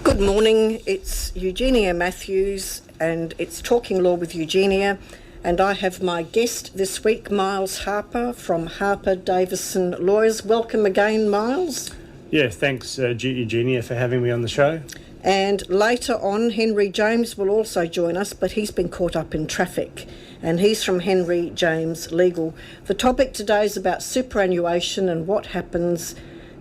Good morning, it's Eugenia Matthews and it's Talking Law with Eugenia, and I have my guest this week, Miles Harper from Harper, Davison Lawyers. Welcome again, Miles. Yeah, thanks Eugenia for having me on the show. And later on, Henry James will also join us, but he's been caught up in traffic and he's from Henry James Legal. The topic today is about superannuation and what happens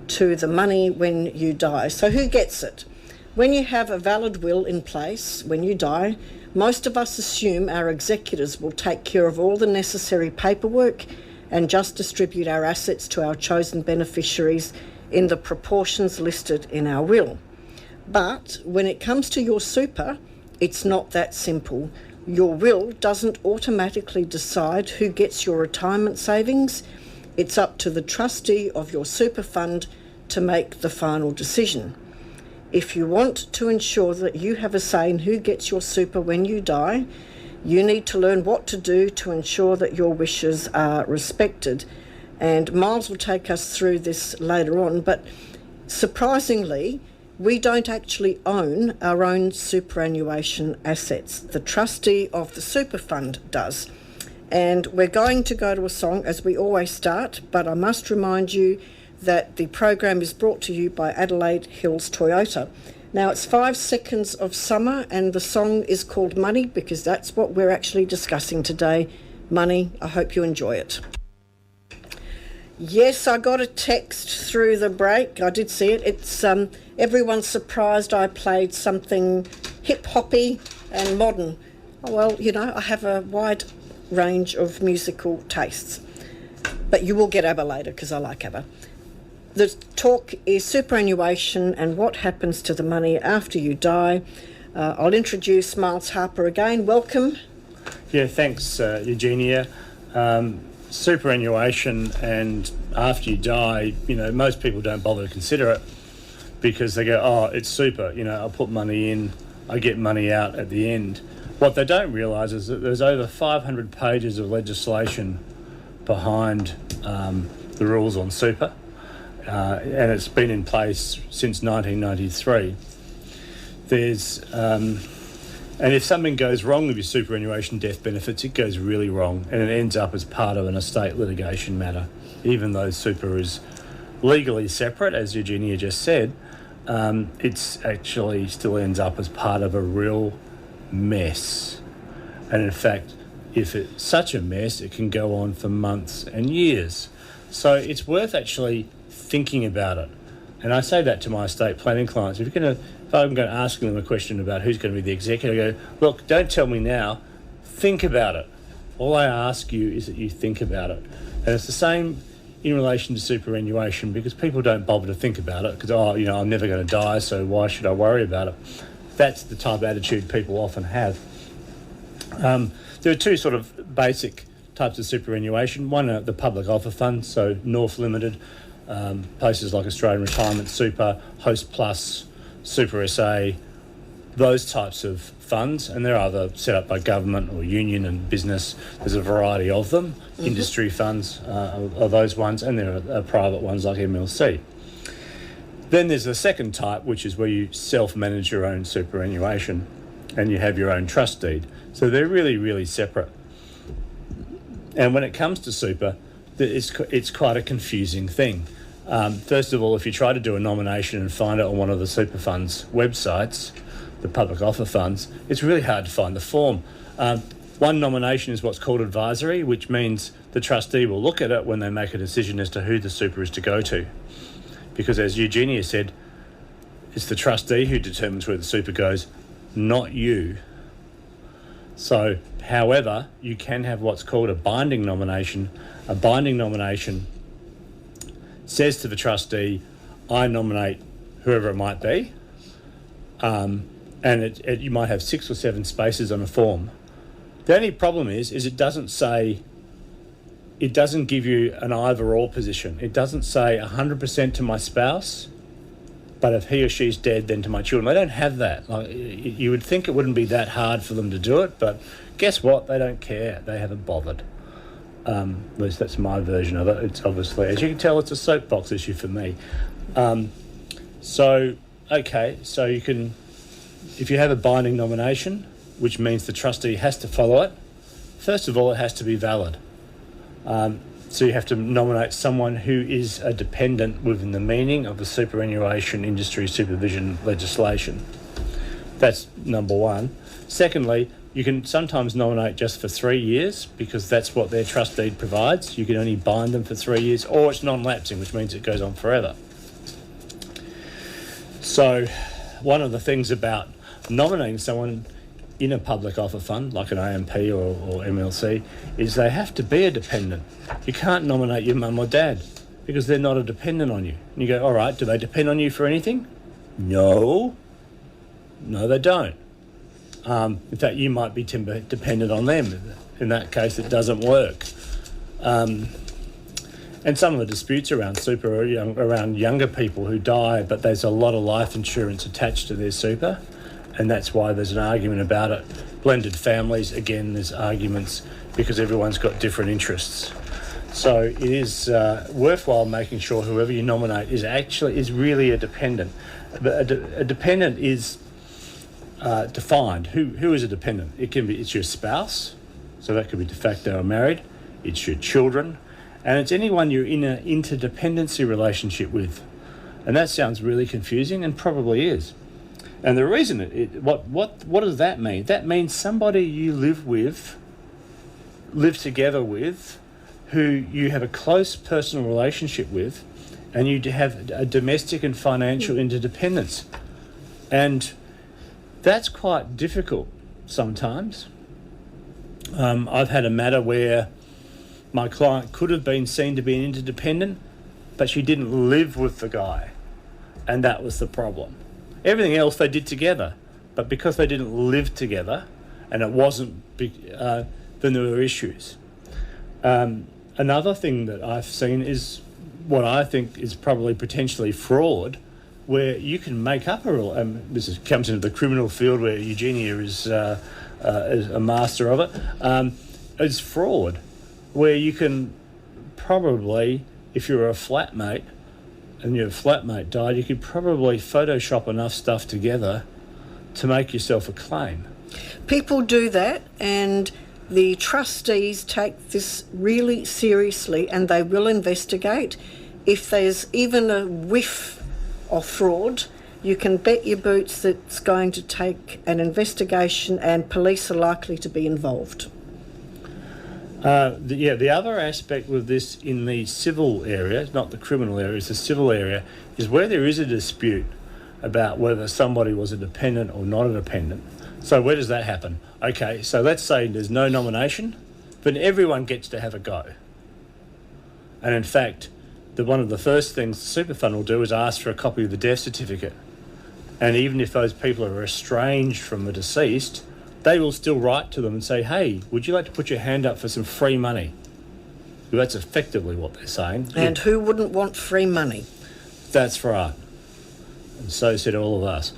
to the money when you die. So who gets it? When you have a valid will in place, when you die, most of us assume our executors will take care of all the necessary paperwork and just distribute our assets to our chosen beneficiaries in the proportions listed in our will. But when it comes to your super, it's not that simple. Your will doesn't automatically decide who gets your retirement savings. It's up to the trustee of your super fund to make the final decision. If you want to ensure that you have a say in who gets your super when you die, you need to learn what to do to ensure that your wishes are respected. And Miles will take us through this later on, but surprisingly, we don't actually own our own superannuation assets. The trustee of the super fund does. And we're going to go to a song as we always start, but I must remind you that the program is brought to you by Adelaide Hills Toyota. Now it's 5 seconds of summer and the song is called Money because that's what we're actually discussing today. Money. I hope you enjoy it. Yes, I got a text through the break. I did see it. It's everyone's surprised I played something hip-hoppy and modern. Oh, well, you know, I have a wide range of musical tastes. But you will get ABBA later because I like ABBA. The talk is superannuation and what happens to the money after you die. I'll introduce Miles Harper again. Welcome. Yeah, thanks Eugenia. Superannuation and after you die, you know, most people don't bother to consider it because they go, oh, it's super, you know, I'll put money in, I get money out at the end. What they don't realise is that there's over 500 pages of legislation behind the rules on super. And it's been in place since 1993. And if something goes wrong with your superannuation death benefits, it goes really wrong and it ends up as part of an estate litigation matter. Even though super is legally separate, as Eugenia just said, it's actually still ends up as part of a real mess. And in fact, if it's such a mess, it can go on for months and years. So it's worth actually thinking about it. And I say that to my estate planning clients. If I'm going to ask them a question about who's going to be the executor, I go, look, don't tell me now, think about it. All I ask you is that you think about it. And it's the same in relation to superannuation because people don't bother to think about it because, oh, you know, I'm never going to die, so why should I worry about it? That's the type of attitude people often have. There are two sort of basic types of superannuation. One are the public offer funds, so North Limited, places like Australian Retirement Super, Host Plus, Super SA, those types of funds, and they're either set up by government or union and business. There's a variety of them. Mm-hmm. Industry funds are those ones, and there are private ones like MLC. Then there's the second type, which is where you self-manage your own superannuation and you have your own trust deed. So they're really, really separate. And when it comes to super, it's quite a confusing thing. First of all, if you try to do a nomination and find it on one of the super funds websites, the public offer funds, it's really hard to find the form. One nomination is what's called advisory, which means the trustee will look at it when they make a decision as to who the super is to go to. Because as Eugenia said, it's the trustee who determines where the super goes, not you. So, however, you can have what's called a binding nomination. A binding nomination says to the trustee, I nominate whoever it might be, and you might have 6 or 7 spaces on a form. The only problem is it doesn't give you an either or position. It doesn't say 100% to my spouse, but if he or she's dead, then to my children. They don't have that. Like, you would think it wouldn't be that hard for them to do it, but guess what? They don't care. They haven't bothered. At least that's my version of it. It's obviously, as you can tell, it's a soapbox issue for me. okay, so you can, if you have a binding nomination, which means the trustee has to follow it, first of all, it has to be valid. So you have to nominate someone who is a dependent within the meaning of the superannuation industry supervision legislation. That's number one. Secondly, you can sometimes nominate just for 3 years because that's what their trust deed provides. You can only bind them for 3 years, or it's non-lapsing, which means it goes on forever. So one of the things about nominating someone in a public offer fund, like an AMP or MLC, is they have to be a dependent. You can't nominate your mum or dad because they're not a dependent on you. And you go, all right, do they depend on you for anything? No, they don't. In fact, you might be dependent on them. In that case, it doesn't work. And some of the disputes around super are around younger people who die, but there's a lot of life insurance attached to their super. And that's why there's an argument about it. Blended families, again, there's arguments because everyone's got different interests. So it is worthwhile making sure whoever you nominate is really a dependent. But a dependent is defined. Who is a dependent? It's your spouse, so that could be de facto or married. It's your children, and it's anyone you're in an interdependency relationship with. And that sounds really confusing, and probably is. And the reason what does that mean? That means somebody you live together with, who you have a close personal relationship with, and you have a domestic and financial interdependence. And that's quite difficult sometimes. I've had a matter where my client could have been seen to be an interdependent, but she didn't live with the guy, and that was the problem. Everything else they did together, but because they didn't live together and it wasn't, then there were issues. Another thing that I've seen is what I think is probably potentially fraud, where you can make up a rule. Comes into the criminal field where Eugenia is a master of it. It's fraud, where you can probably, if you're a flatmate, and your flatmate died, you could probably Photoshop enough stuff together to make yourself a claim. People do that, and the trustees take this really seriously, and they will investigate. If there's even a whiff of fraud, you can bet your boots that it's going to take an investigation, and police are likely to be involved. The other aspect with this in the civil area, not the criminal area, it's the civil area, is where there is a dispute about whether somebody was a dependent or not a dependent. So where does that happen? Okay, so let's say there's no nomination, but everyone gets to have a go. And in fact, one of the first things the super fund will do is ask for a copy of the death certificate. And even if those people are estranged from the deceased, they will still write to them and say, hey, would you like to put your hand up for some free money? Well, that's effectively what they're saying. And who wouldn't want free money? That's right. And so said all of us.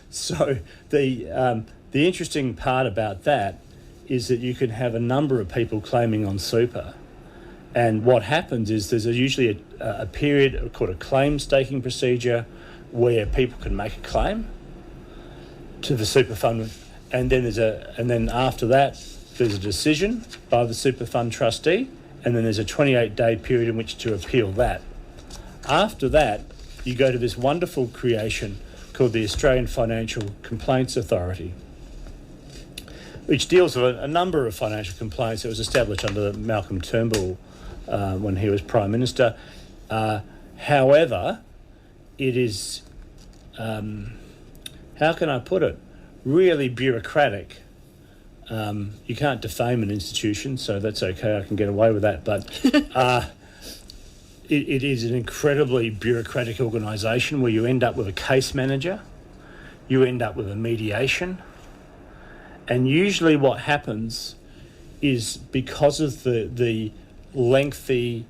So the interesting part about that is that you can have a number of people claiming on super. And what happens is there's usually a period called a claim staking procedure where people can make a claim to the super fund. And then after that, there's a decision by the super fund trustee, and then there's a 28-day period in which to appeal that. After that, you go to this wonderful creation called the Australian Financial Complaints Authority, which deals with a number of financial complaints. It was established under Malcolm Turnbull when he was Prime Minister. However, it is, how can I put it, really bureaucratic. You can't defame an institution, so that's okay, I can get away with that, but it is an incredibly bureaucratic organisation where you end up with a case manager, you end up with a mediation, and usually what happens is because of the lengthy,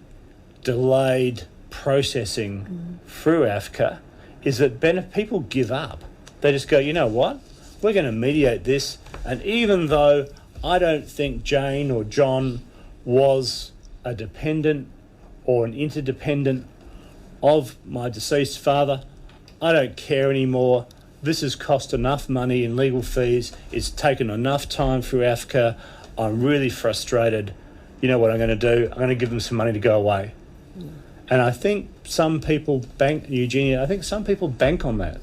delayed processing through AFCA, is that people give up. They just go, you know what? We're going to mediate this, and even though I don't think Jane or John was a dependent or an interdependent of my deceased father, I don't care anymore. This has cost enough money in legal fees. It's taken enough time through AFCA. I'm really frustrated. You know what I'm going to do? I'm going to give them some money to go away. And I think some people bank, Eugenia, I think some people bank on that.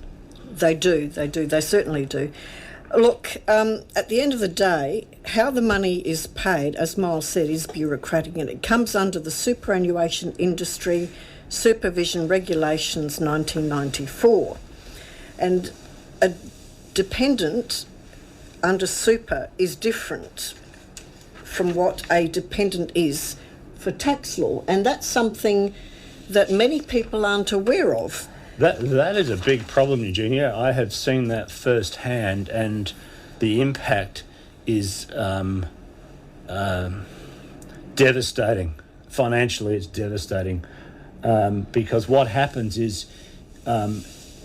They do, they certainly do. Look, at the end of the day, how the money is paid, as Miles said, is bureaucratic, and it comes under the Superannuation Industry Supervision Regulations 1994. And a dependent under super is different from what a dependent is for tax law, and that's something that many people aren't aware of. That is a big problem, Eugenia. I have seen that firsthand, and the impact is devastating. Financially, it's devastating, because what happens is,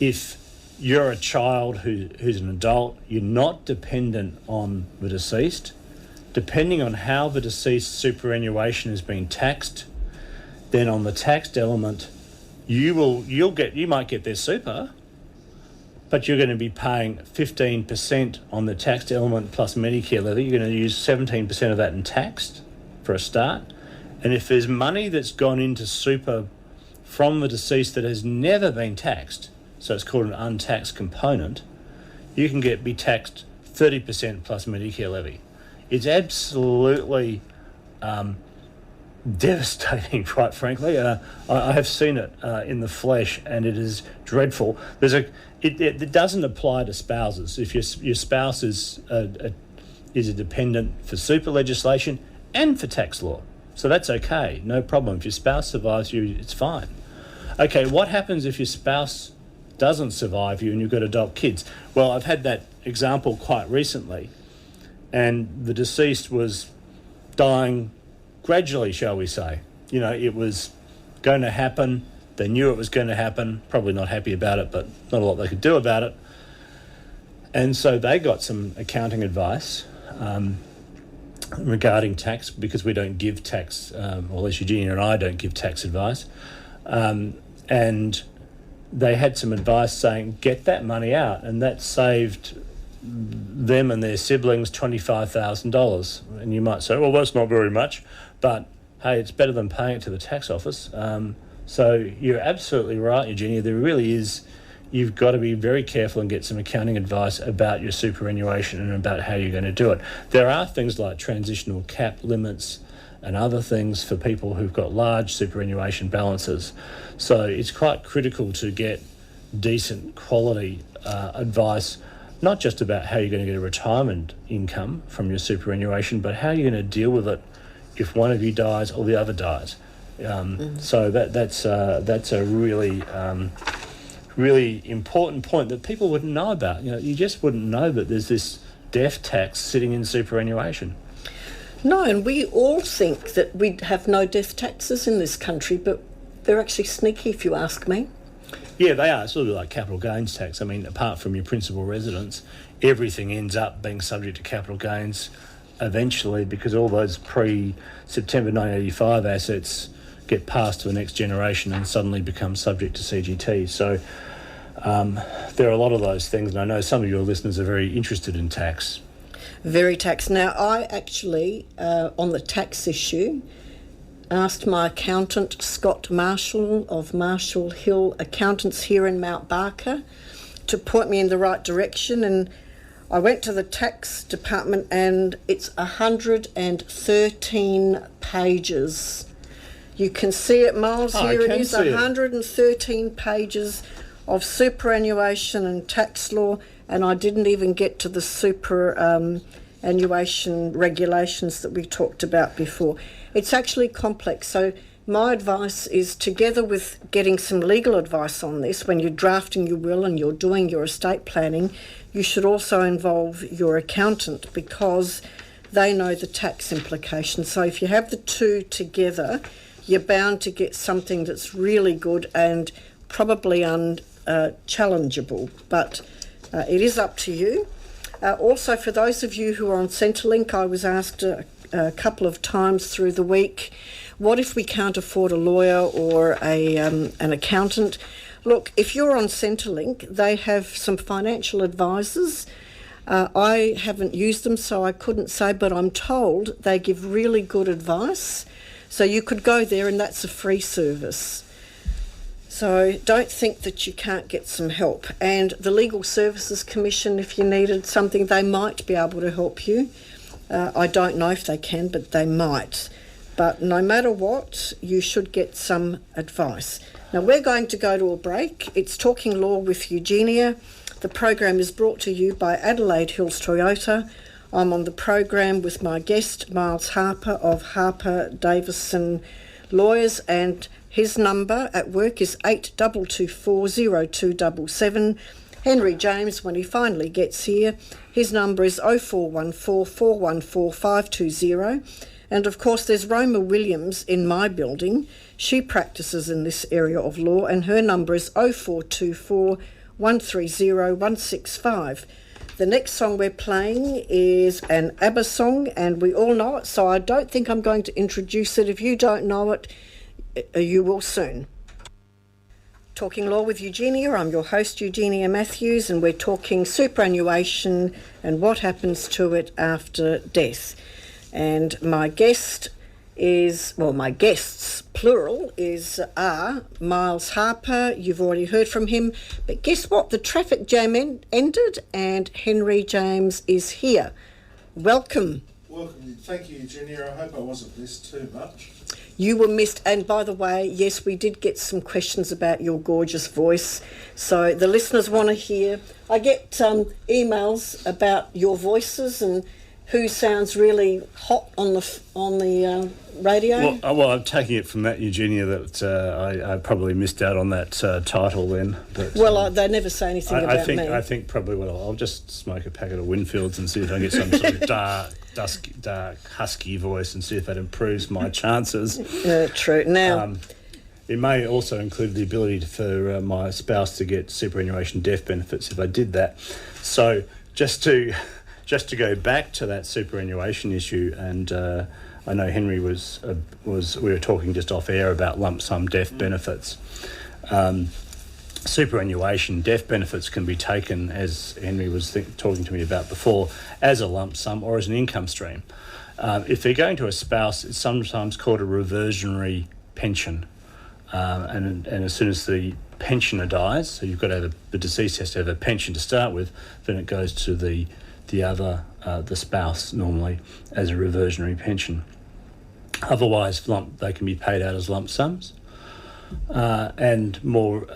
if you're a child who's an adult, you're not dependent on the deceased. Depending on how the deceased superannuation has been taxed, then on the taxed element, you might get their super, but you're going to be paying 15% on the taxed element plus Medicare levy. You're going to use 17% of that in tax for a start. And if there's money that's gone into super from the deceased that has never been taxed, so it's called an untaxed component, you can be taxed 30% plus Medicare levy. It's absolutely devastating, quite frankly. I have seen it in the flesh, and it is dreadful. It doesn't apply to spouses. If your spouse is a dependent for super legislation and for tax law, so that's okay, no problem. If your spouse survives you, it's fine. Okay, what happens if your spouse doesn't survive you and you've got adult kids? Well, I've had that example quite recently, and the deceased was dying gradually, shall we say. You know, it was going to happen. They knew it was going to happen. Probably not happy about it, but not a lot they could do about it. And so they got some accounting advice regarding tax, because we don't give tax, or at least Eugenia and I don't give tax advice. And they had some advice saying, get that money out, and that saved them and their siblings $25,000. And you might say, well, that's not very much, but hey, it's better than paying it to the tax office. So you're absolutely right, Eugenia. There really is, you've got to be very careful and get some accounting advice about your superannuation and about how you're going to do it. There are things like transitional cap limits and other things for people who've got large superannuation balances. So it's quite critical to get decent quality advice, not just about how you're going to get a retirement income from your superannuation, but how you're going to deal with it if one of you dies or the other dies. So that's a really really important point that people wouldn't know about. You know, you just wouldn't know that there's this death tax sitting in superannuation. No, and we all think that we have no death taxes in this country, but they're actually sneaky, if you ask me. Yeah, they are. It's sort of like capital gains tax. I mean, apart from your principal residence, everything ends up being subject to capital gains eventually, because all those pre-September 1985 assets get passed to the next generation and suddenly become subject to CGT. So there are a lot of those things, and I know some of your listeners are very interested in tax. Very tax. Now, I actually, on the tax issue, asked my accountant, Scott Marshall of Marshall Hill Accountants here in Mount Barker, to point me in the right direction, and I went to the tax department, and it's 113 pages. You can see it, Miles. Here it is, 113 pages of superannuation and tax law, and I didn't even get to the superannuation regulations that we talked about before. It's actually complex. So my advice is, together with getting some legal advice on this, when you're drafting your will and you're doing your estate planning, you should also involve your accountant, because they know the tax implications. So if you have the two together, you're bound to get something that's really good and probably unchallengeable, but it is up to you. Also, for those of you who are on Centrelink, I was asked a couple of times through the week, what if we can't afford a lawyer or an accountant? Look, if you're on Centrelink, they have some financial advisors. I haven't used them, so I couldn't say, but I'm told they give really good advice. So you could go there, and that's a free service. So don't think that you can't get some help. And the Legal Services Commission, if you needed something, they might be able to help you. I don't know if they can, but they might. But no matter what, you should get some advice. Now, we're going to go to a break. It's Talking Law with Eugenia. The program is brought to you by Adelaide Hills Toyota. I'm on the program with my guest, Miles Harper of Harper, Davison Lawyers, and his number at work is 82240277. Henry James, when he finally gets here, his number is 0414 414 520. And of course, there's Roma Williams in my building. She practices in this area of law, and her number is 0424 130 165. The next song we're playing is an ABBA song, and we all know it, so I don't think I'm going to introduce it. If you don't know it, you will soon. Talking Law with Eugenia. I'm your host, Eugenia Matthews, and we're talking superannuation and what happens to it after death. And my guest is, well, my guests, plural, are Miles Harper. You've already heard from him. But guess what? The traffic jam ended, and Henry James is here. Welcome. Welcome. Thank you, Eugenia. I hope I wasn't missed too much. You were missed, and by the way, yes, we did get some questions about your gorgeous voice. So the listeners want to hear. I get emails about your voices and who sounds really hot on the radio. Well, I'm taking it from that, Eugenia, that I probably missed out on that title then. But, they never say anything about me. I think probably I'll just smoke a packet of Winfields and see if I get some sort of dark, husky voice and see if that improves my chances. True. Now, it may also include the ability for my spouse to get superannuation death benefits if I did that. So just to go back to that superannuation issue, and I know Henry was we were talking just off air about lump sum death benefits. Superannuation death benefits can be taken, as Henry was talking to me about before, as a lump sum or as an income stream. If they're going to a spouse, it's sometimes called a reversionary pension, and as soon as the pensioner dies, so you've got to have the deceased has to have a pension to start with, then it goes to the other, the spouse normally, as a reversionary pension. Otherwise, they can be paid out as lump sums and more,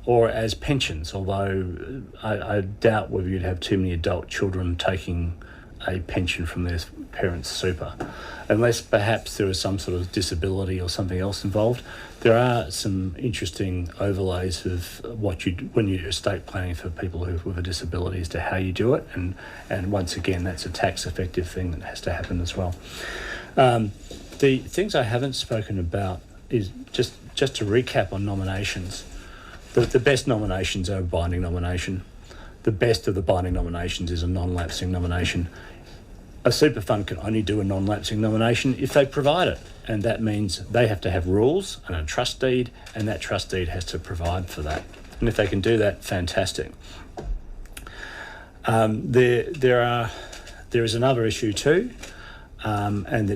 or as pensions, although I doubt whether you'd have too many adult children taking a pension from their parents' super, unless perhaps there is some sort of disability or something else involved. There are some interesting overlays of when you do estate planning for people with a disability as to how you do it, and once again, that's a tax effective thing that has to happen as well. The things I haven't spoken about is just to recap on nominations. The best nominations are a binding nomination. The best of the binding nominations is a non-lapsing nomination. A super fund can only do a non-lapsing nomination if they provide it, and that means they have to have rules and a trust deed, and that trust deed has to provide for that. And if they can do that, fantastic. There is another issue too, and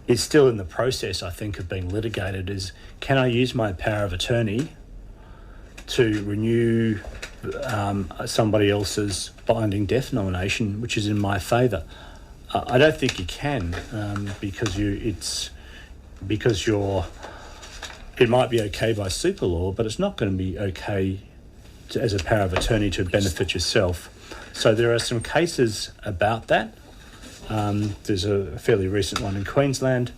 it's still in the process, I think, of being litigated. Is, can I use my power of attorney to renew somebody else's binding death nomination, which is in my favour? I don't think you can, because it might be okay by super law, but it's not going to be okay as a power of attorney to benefit yourself. So there are some cases about that. There's a fairly recent one in Queensland.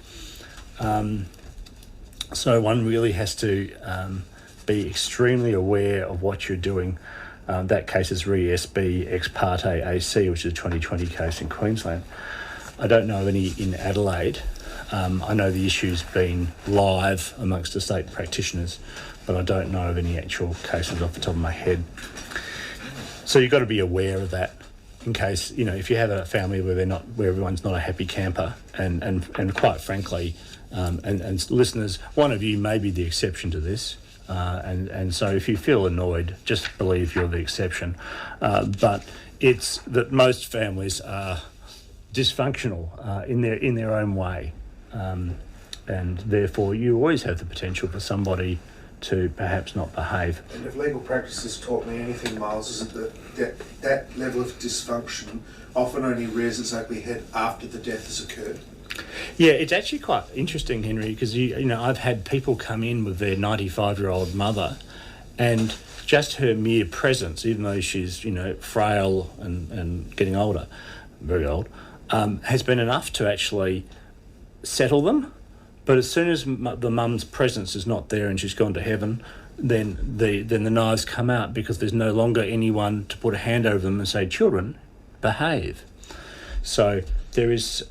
So one really has to be extremely aware of what you're doing. That case is Re SB Ex Parte AC, which is a 2020 case in Queensland. I don't know of any in Adelaide. I know the issue's been live amongst estate practitioners, but I don't know of any actual cases off the top of my head. So you've got to be aware of that in case, if you have a family where everyone's not a happy camper, and quite frankly, And listeners, one of you may be the exception to this. And so if you feel annoyed, just believe you're the exception. But it's that most families are dysfunctional in their own way. And therefore you always have the potential for somebody to perhaps not behave. And if legal practice has taught me anything, Miles, is that level of dysfunction often only rears its ugly head after the death has occurred. Yeah, it's actually quite interesting, Henry, because you know I've had people come in with their 95-year-old mother, and just her mere presence, even though she's frail and getting older, very old, has been enough to actually settle them. But as soon as the mum's presence is not there and she's gone to heaven, then the knives come out, because there's no longer anyone to put a hand over them and say, "Children, behave." So there is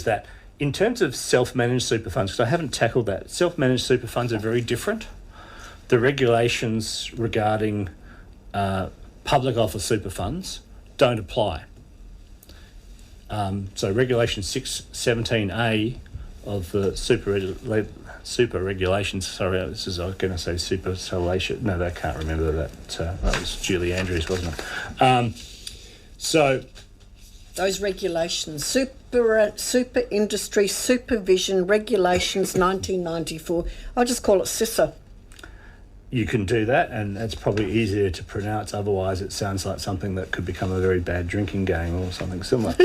that. In terms of self-managed super funds, because I haven't tackled that, self-managed super funds are very different. The regulations regarding public offer super funds don't apply. So Regulation 617A of the super regulations, sorry, I was going to say super salation. No, I can't remember that. That was Julie Andrews, wasn't it? So those regulations, super industry supervision regulations 1994. I'll just call it CISA. You can do that, and it's probably easier to pronounce. Otherwise, it sounds like something that could become a very bad drinking game or something similar.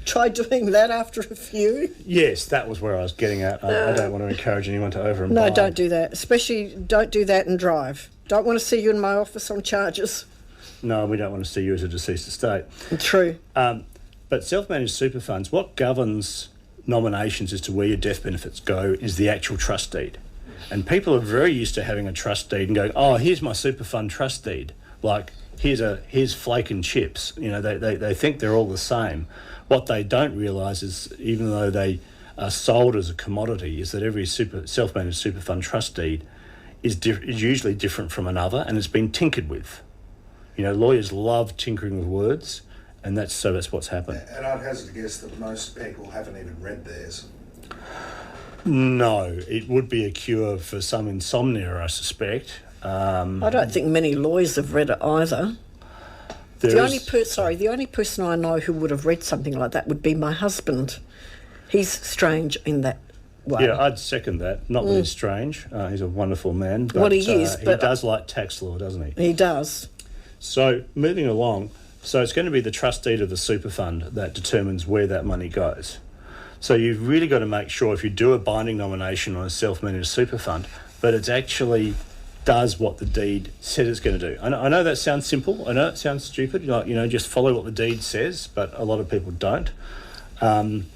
Try doing that after a few. Yes, that was where I was getting at. I don't want to encourage anyone to over and No, buy. don't do that. Especially don't do that and drive. Don't want to see you in my office on charges. No, we don't want to see you as a deceased estate. True. But self-managed super funds, what governs nominations as to where your death benefits go is the actual trust deed. And people are very used to having a trust deed and going, "Oh, here's my super fund trust deed." Like, here's flake and chips. They think they're all the same. What they don't realise is, even though they are sold as a commodity, is that every self-managed super fund trust deed is usually different from another, and it's been tinkered with. Lawyers love tinkering with words, and that's what's happened. And I'd hazard a guess that most people haven't even read theirs. No, it would be a cure for some insomnia, I suspect. I don't think many lawyers have read it either. The only person I know who would have read something like that would be my husband. He's strange in that way. Yeah, I'd second that. Not that he's strange. He's a wonderful man. But, well, he is. But he does like tax law, doesn't he? He does. So, moving along, so it's going to be the trust deed of the super fund that determines where that money goes. So you've really got to make sure, if you do a binding nomination on a self-managed super fund, that it actually does what the deed says it's going to do. I know that sounds simple. I know it sounds stupid. Just follow what the deed says, but a lot of people don't. And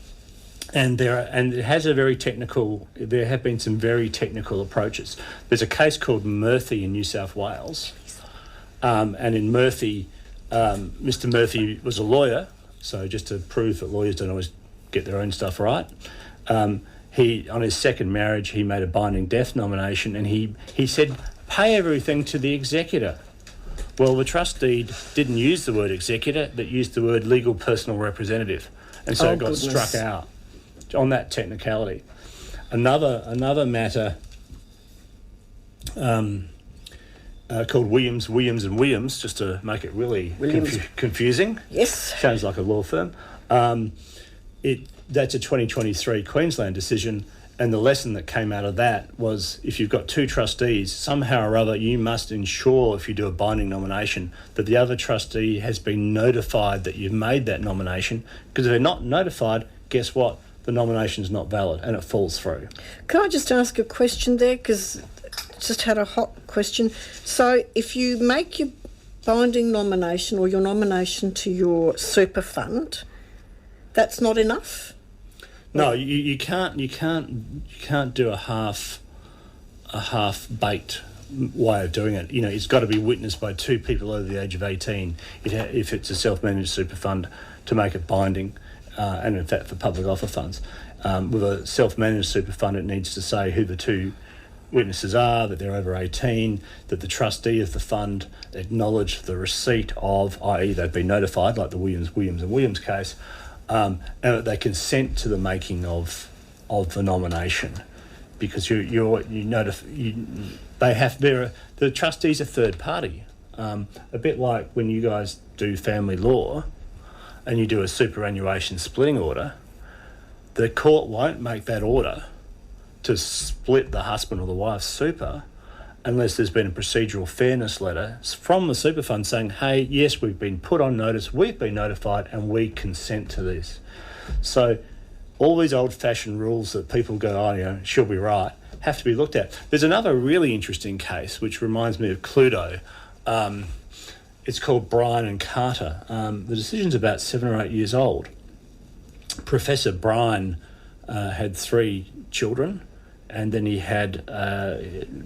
it has a very technical. There have been some very technical approaches. There's a case called Murphy in New South Wales, and in Murphy, Mr. Murphy was a lawyer. So just to prove that lawyers don't always get their own stuff right. He, on his second marriage, he made a binding death nomination, and he said, "Pay everything to the executor." Well, the trust deed didn't use the word executor, but used the word legal personal representative, and so it got struck out on that technicality. Another matter called Williams, and Williams, just to make it really confusing. Yes. Sounds like a law firm. That's a 2023 Queensland decision, and the lesson that came out of that was, if you've got two trustees, somehow or other you must ensure, if you do a binding nomination, that the other trustee has been notified that you've made that nomination, because if they're not notified, guess what? The nomination's not valid and it falls through. Can I just ask a question there? Because just had a hot question. So if you make your binding nomination or your nomination to your super fund, that's not enough? No, you can't do a half baked way of doing it. It's got to be witnessed by two people over the age of 18 if it's a self-managed super fund to make it binding, and in fact for public offer funds. With a self-managed super fund, it needs to say who the two witnesses are, that they're over 18, that the trustee of the fund acknowledged the receipt of, i.e. they've been notified, like the Williams case, and that they consent to the making of the nomination, because the trustees are third party, a bit like when you guys do family law, and you do a superannuation splitting order. The court won't make that order to split the husband or the wife's super unless there's been a procedural fairness letter from the super fund saying, hey, yes, we've been put on notice, we've been notified, and we consent to this. So all these old-fashioned rules that people go, she'll be right, have to be looked at. There's another really interesting case which reminds me of Cluedo. It's called Bryan and Carter. The decision's about 7 or 8 years old. Professor Bryan had 3 children, and then he had, I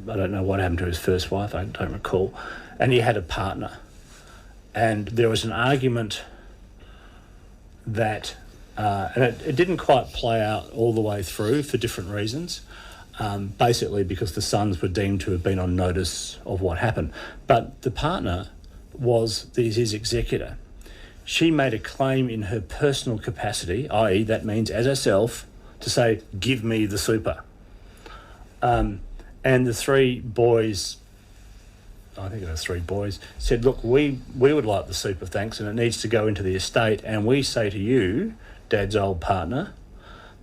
don't know what happened to his first wife, I don't recall, and he had a partner. And there was an argument that, and it didn't quite play out all the way through for different reasons, basically because the sons were deemed to have been on notice of what happened. But the partner was his executor. She made a claim in her personal capacity, i.e. that means as herself, to say, give me the super. And the 3 boys, I think it was 3 boys, said, look, we would like the super, thanks, and it needs to go into the estate, and we say to you, Dad's old partner,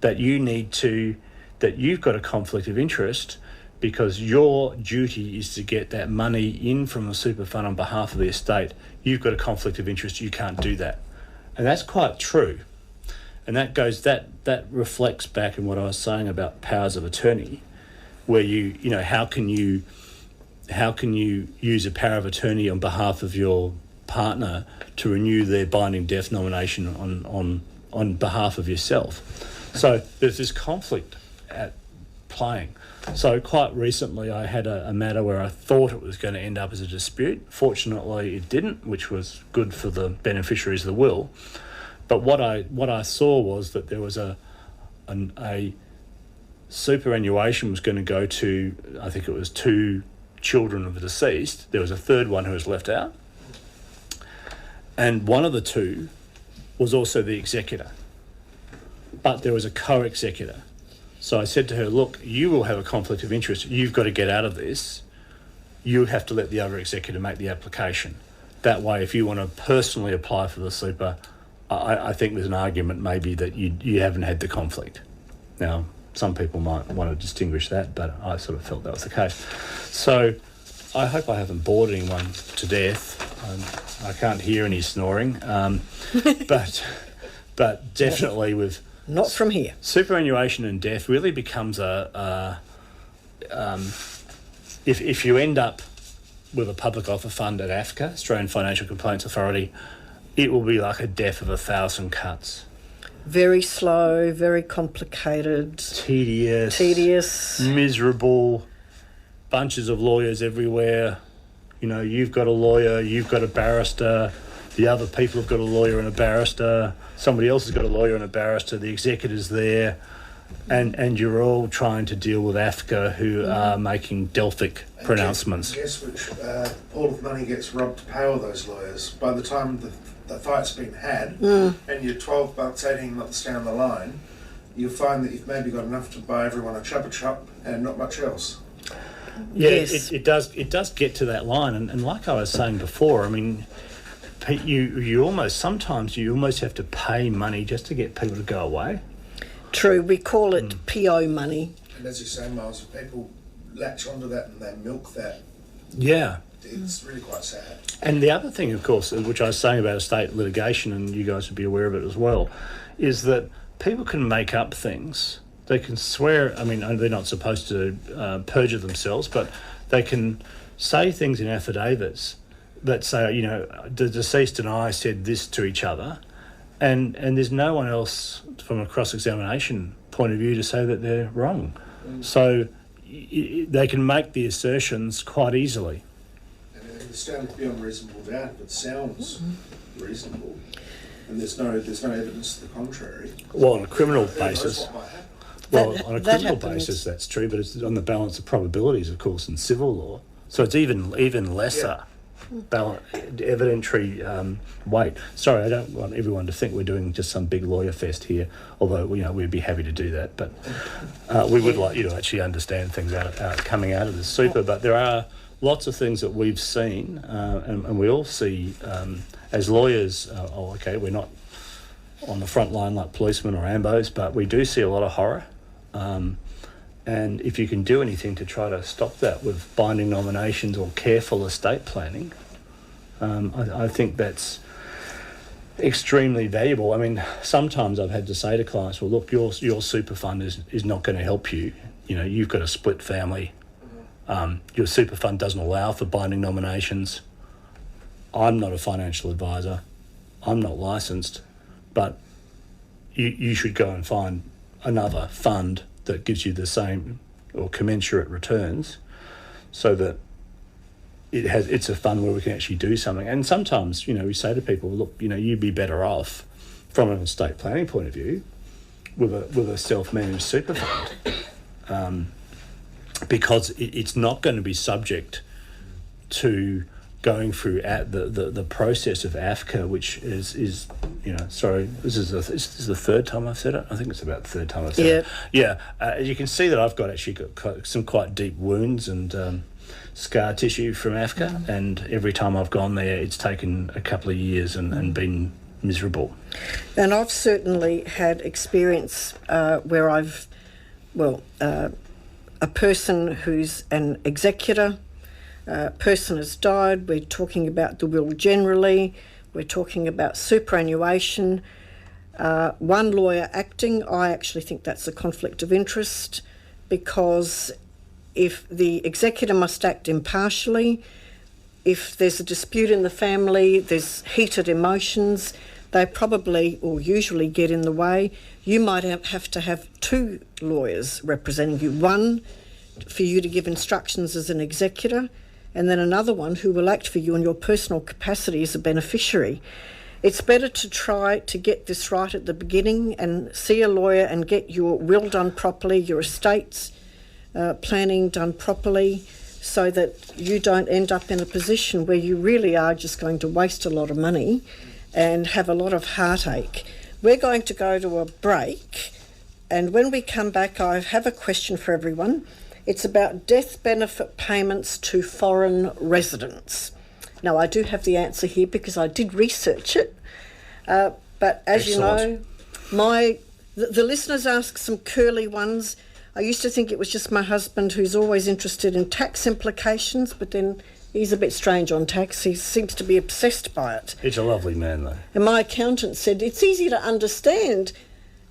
that you've got a conflict of interest because your duty is to get that money in from the super fund on behalf of the estate. You've got a conflict of interest, you can't do that. And that's quite true. And that reflects back in what I was saying about powers of attorney, where how can you use a power of attorney on behalf of your partner to renew their binding death nomination on behalf of yourself? So there's this conflict at playing. So quite recently I had a matter where I thought it was going to end up as a dispute. Fortunately it didn't, which was good for the beneficiaries of the will. But what I saw was that there was a superannuation was going to go to, I think it was 2 children of the deceased. There was a third one who was left out. And one of the 2 was also the executor. But there was a co-executor. So I said to her, look, you will have a conflict of interest. You've got to get out of this. You have to let the other executor make the application. That way, if you want to personally apply for the super, I think there's an argument maybe that you haven't had the conflict. Now, some people might want to distinguish that, but I sort of felt that was the case. So I hope I haven't bored anyone to death. I can't hear any snoring, but definitely with... Not from here. Superannuation and death really becomes if you end up with a public offer fund at AFCA, Australian Financial Complaints Authority, it will be like a death of 1,000 cuts. Very slow, very complicated. Tedious. Miserable. Bunches of lawyers everywhere. You've got a lawyer, you've got a barrister, the other people have got a lawyer and a barrister, somebody else has got a lawyer and a barrister, the executor's there, and you're all trying to deal with AFCA who are making Delphic pronouncements. Guess which pool of money gets robbed to pay all those lawyers. By the time the fight's been had, and you're 12 months, 18 months down the line, you'll find that you've maybe got enough to buy everyone a Chupa Chup and not much else. Yeah, yes. it does get to that line, and like I was saying before, I mean, you almost have to pay money just to get people to go away. True, we call it PO money. And as you say, Miles, people latch onto that and they milk that. Yeah. It's really quite sad. And the other thing, of course, which I was saying about estate litigation, and you guys would be aware of it as well, is that people can make up things. They can swear, I mean, they're not supposed to perjure themselves, but they can say things in affidavits that say, the deceased and I said this to each other, and there's no one else from a cross-examination point of view to say that they're wrong. So they can make the assertions quite easily. And it sounds beyond reasonable doubt, but sounds reasonable. And there's no evidence to the contrary. Well, on a criminal basis. Well, on a criminal happens. basis, that's true, but it's on the balance of probabilities, of course, in civil law. So it's even lesser. evidentiary weight. Sorry, I don't want everyone to think we're doing just some big lawyer fest here, although we'd be happy to do that. But we would like you to actually understand things coming out of this super. But there are lots of things that we've seen, and we all see as lawyers. We're not on the front line like policemen or ambos, but we do see a lot of horror. And if you can do anything to try to stop that with binding nominations or careful estate planning, I think that's extremely valuable. I mean, sometimes I've had to say to clients, well, look, your super fund is not going to help you. You've got a split family. Your super fund doesn't allow for binding nominations. I'm not a financial advisor. I'm not licensed. But you should go and find another fund that gives you the same or commensurate returns, so that it's a fund where we can actually do something. And sometimes, we say to people, look, you'd be better off from an estate planning point of view with a self-managed super fund, because it's not going to be subject to going through the process of AFCA, which is this is the third time I've said it. I think it's about the third time I've said it. Yeah. You can see that I've got some quite deep wounds and scar tissue from AFCA, and every time I've gone there, it's taken a couple of years and been miserable. And I've certainly had experience where a person who's an executor. Person has died. We're talking about the will generally. We're talking about superannuation. One lawyer acting, I actually think that's a conflict of interest, because if the executor must act impartially, if there's a dispute in the family, there's heated emotions, they probably or usually get in the way. You might have to have two lawyers representing you, one for you to give instructions as an executor, and then another one who will act for you in your personal capacity as a beneficiary. It's better to try to get this right at the beginning and see a lawyer and get your will done properly, your estates planning done properly, so that you don't end up in a position where you really are just going to waste a lot of money and have a lot of heartache. We're going to go to a break, and when we come back, I have a question for everyone. It's about death benefit payments to foreign residents. Now, I do have the answer here because I did research it. But as Excellent. you know, the listeners ask some curly ones. I used to think it was just my husband who's always interested in tax implications, but then he's a bit strange on tax. He seems to be obsessed by it. He's a lovely man, though. And my accountant said, it's easy to understand.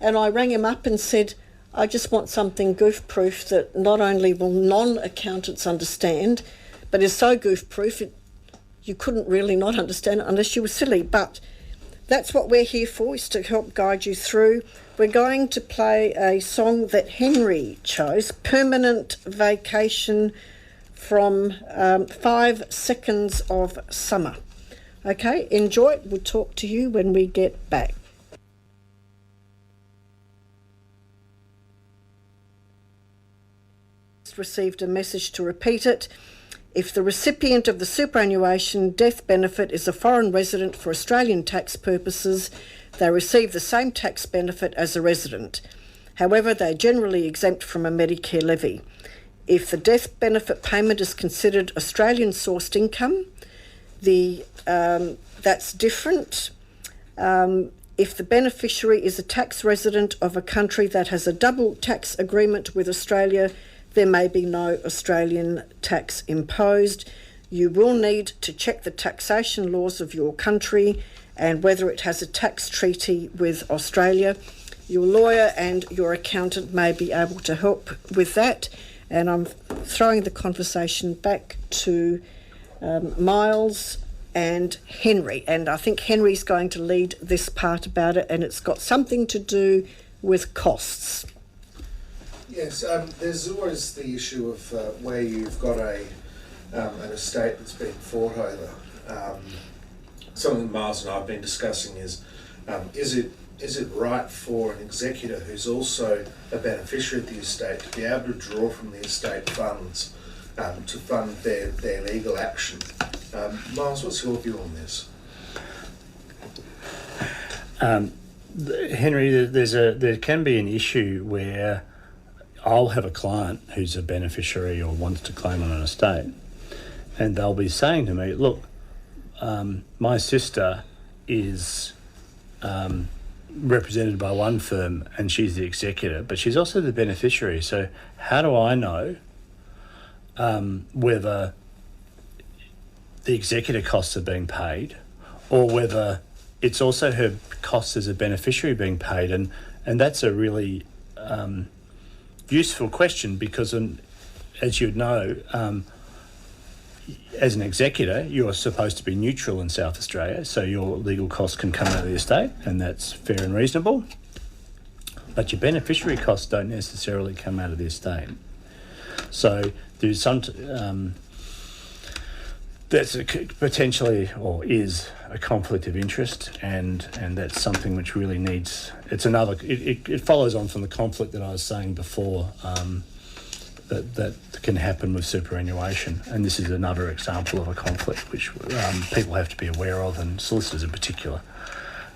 And I rang him up and said, I just want something goof-proof that not only will non-accountants understand, but is so goof-proof you couldn't really not understand it unless you were silly. But that's what we're here for, is to help guide you through. We're going to play a song that Henry chose, Permanent Vacation, from 5 Seconds of Summer. Okay, enjoy it. We'll talk to you when we get back. Received a message to repeat it. If the recipient of the superannuation death benefit is a foreign resident for Australian tax purposes, they receive the same tax benefit as a resident. However, they are generally exempt from a Medicare levy. If the death benefit payment is considered Australian sourced income, that's different. If the beneficiary is a tax resident of a country that has a double tax agreement with Australia, there may be no Australian tax imposed. You will need to check the taxation laws of your country and whether it has a tax treaty with Australia. Your lawyer and your accountant may be able to help with that. And I'm throwing the conversation back to Miles and Henry. And I think Henry's going to lead this part about it, and it's got something to do with costs. Yes, there's always the issue of where you've got an estate that's been fought over. Something Miles and I have been discussing is it right for an executor who's also a beneficiary of the estate to be able to draw from the estate funds to fund their legal action? Miles, what's your view on this? Henry, there can be an issue where I'll have a client who's a beneficiary or wants to claim on an estate, and they'll be saying to me, look, my sister is represented by one firm and she's the executor, but she's also the beneficiary. So how do I know whether the executor costs are being paid or whether it's also her costs as a beneficiary being paid? And that's a really useful question because, as you'd know, as an executor, you're supposed to be neutral in South Australia, so your legal costs can come out of the estate, and that's fair and reasonable. But your beneficiary costs don't necessarily come out of the estate. So there's some that's potentially or is a conflict of interest, and that's something which really needs. It follows on from the conflict that I was saying before. That can happen with superannuation, and this is another example of a conflict which people have to be aware of, and solicitors in particular.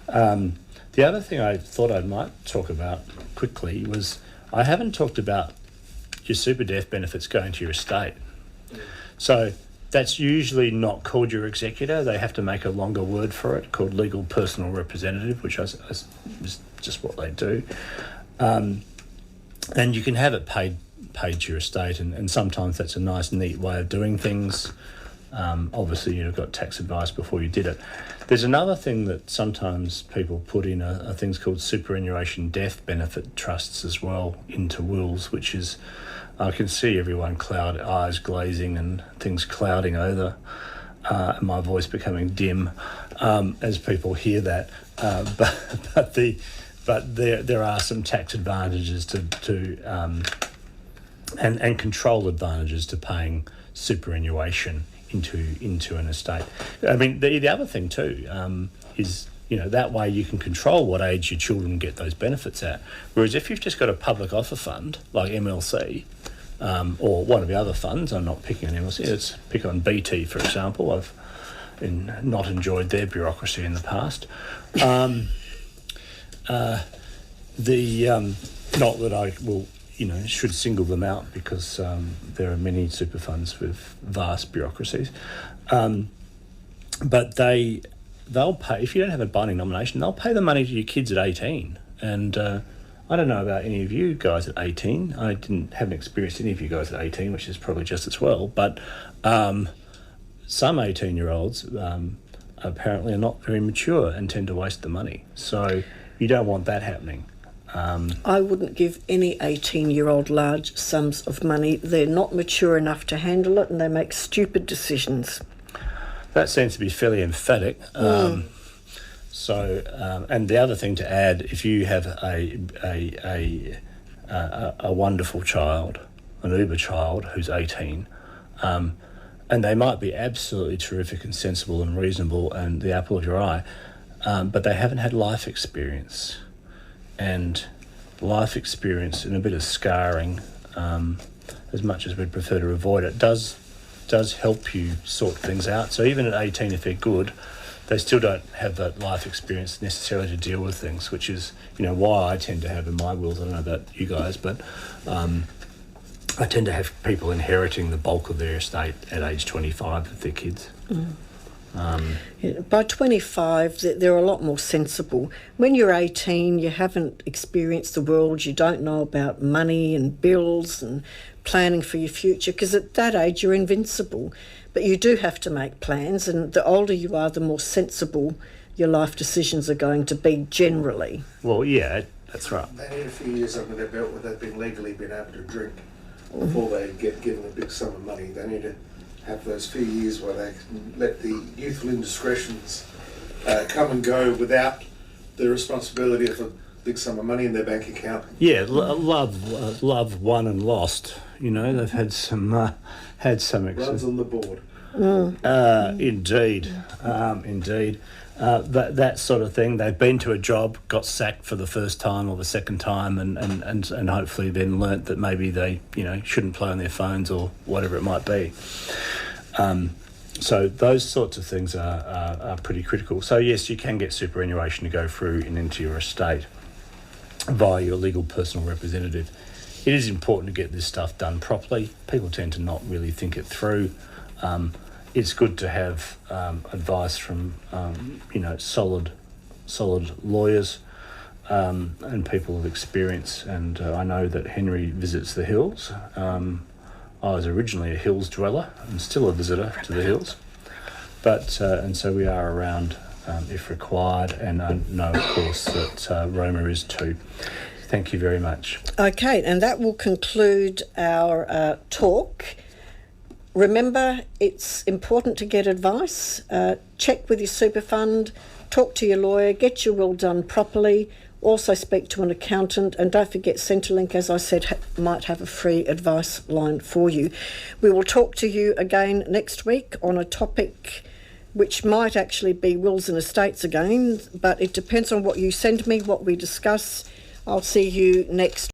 The other thing I thought I might talk about quickly was I haven't talked about your super death benefits going to your estate. So that's usually not called your executor. They have to make a longer word for it called legal personal representative, which is just what they do. And you can have it paid to your estate, and sometimes that's a nice, neat way of doing things. Obviously, you've got tax advice before you did it. There's another thing that sometimes people put in are things called superannuation death benefit trusts as well into wills, which is, I can see everyone eyes glazing and things clouding over, and my voice becoming dim as people hear that. But there are some tax advantages to and control advantages to paying superannuation into an estate. I mean, the other thing too is, that way you can control what age your children get those benefits at. Whereas if you've just got a public offer fund like MLC or one of the other funds, I'm not picking on MLC, let's pick on BT for example. I've not enjoyed their bureaucracy in the past. Not that I will. Should single them out because there are many super funds with vast bureaucracies. But they'll pay, if you don't have a binding nomination, they'll pay the money to your kids at 18. And I don't know about any of you guys at 18. I haven't experienced any of you guys at 18, which is probably just as well. But some 18-year-olds apparently are not very mature and tend to waste the money. So you don't want that happening. I wouldn't give any 18-year-old large sums of money. They're not mature enough to handle it, and they make stupid decisions. That seems to be fairly emphatic. And the other thing to add, if you have a wonderful child, an Uber child who's 18, and they might be absolutely terrific and sensible and reasonable and the apple of your eye, but they haven't had life experience. And life experience and a bit of scarring, as much as we'd prefer to avoid it, does help you sort things out. So even at 18, if they're good, they still don't have that life experience necessarily to deal with things, which is, why I tend to have in my wills, I don't know about you guys, but I tend to have people inheriting the bulk of their estate at age 25 with their kids. By 25, they're a lot more sensible. When you're 18, you haven't experienced the world, you don't know about money and bills and planning for your future, because at that age you're invincible. But you do have to make plans, and the older you are, the more sensible your life decisions are going to be generally. Well, yeah, that's right. They need a few years under their belt where they've been legally been able to drink before they get given a big sum of money. They need to have those few years where they can let the youthful indiscretions come and go without the responsibility of a big sum of money in their bank account. Yeah, love won and lost. They've had some Runs on the board. Indeed. That sort of thing. They've been to a job, got sacked for the first time or the second time, and hopefully then learnt that maybe they shouldn't play on their phones or whatever it might be. So those sorts of things are pretty critical. So yes, you can get superannuation to go through and into your estate via your legal personal representative. It is important to get this stuff done properly. People tend to not really think it through. It's good to have advice from solid lawyers and people of experience. And I know that Henry visits the hills. I was originally a hills dweller and still a visitor to the hills, and so we are around if required, and I know of course that Roma is too. Thank you very much. Okay, and that will conclude our talk. Remember, it's important to get advice. Check with your super fund, talk to your lawyer, get your will done properly. Also speak to an accountant, and don't forget Centrelink, as I said, might have a free advice line for you. We will talk to you again next week on a topic which might actually be wills and estates again, but it depends on what you send me, what we discuss. I'll see you next